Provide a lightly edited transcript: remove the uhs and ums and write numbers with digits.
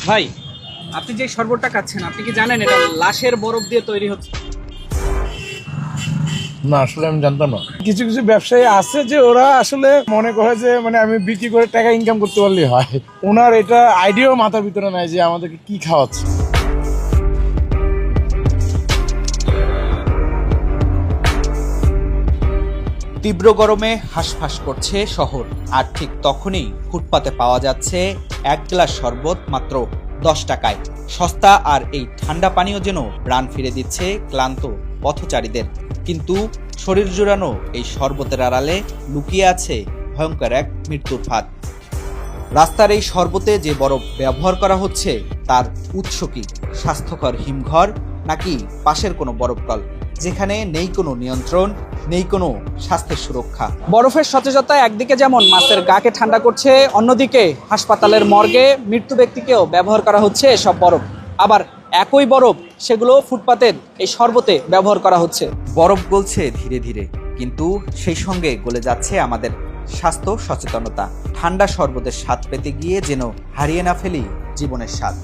ভাই, আপনি যে শরবতটা খাচ্ছেন আপনি কি জানেন এটা লাশের বরফ দিয়ে তৈরি হচ্ছে? না, আসলে আমি জানতাম না। কিছু কিছু ব্যবসায়ী আছে যে ওরা আসলে মনে করে যে মানে আমি বিক্রি করে টাকা ইনকাম করতে পারলেই হয়। ওনার এটা আইডিয়াও মাথার ভিতরে নাই যে আমাদেরকে কি খাওয়াচ্ছে। তীব্র গরমে হাঁসফাঁস করছে শহর, আর ঠিক তখনই ফুটপাতে পাওয়া যাচ্ছে এক গ্লাস শরবত মাত্র 10 টাকায়। সস্তা আর এই ঠান্ডা পানীয় যেন প্রাণ ফিরে দিচ্ছে ক্লান্ত পথচারীদের। কিন্তু শরীর জুড়ানো এই শরবতের আড়ালে লুকিয়ে আছে ভয়ঙ্কর এক মৃত্যুর ফাঁদ। রাস্তার এই শরবতে যে বরফ ব্যবহার করা হচ্ছে তার উৎস কি? স্বাস্থ্যকর হিমঘর নাকি পাশের কোনো বরফকল, যেখানে নেই কোনো নিয়ন্ত্রণ, নেই কোনো স্বাস্থ্যের সুরক্ষা? বরফের সতেজতা একদিকে যেমন মাছের গাকে ঠান্ডা করছে, অন্যদিকে হাসপাতালের মর্গে মৃত্যু ব্যক্তিকেও ব্যবহার করা হচ্ছে এসব বরফ। আবার একই বরফ সেগুলো ফুটপাতের এই শরবতে ব্যবহার করা হচ্ছে। বরফ গলছে ধীরে ধীরে, কিন্তু সেই সঙ্গে গলে যাচ্ছে আমাদের স্বাস্থ্য সচেতনতা। ঠান্ডা শরবতের স্বাদ পেতে গিয়ে যেন হারিয়ে না ফেলি জীবনের স্বাদ।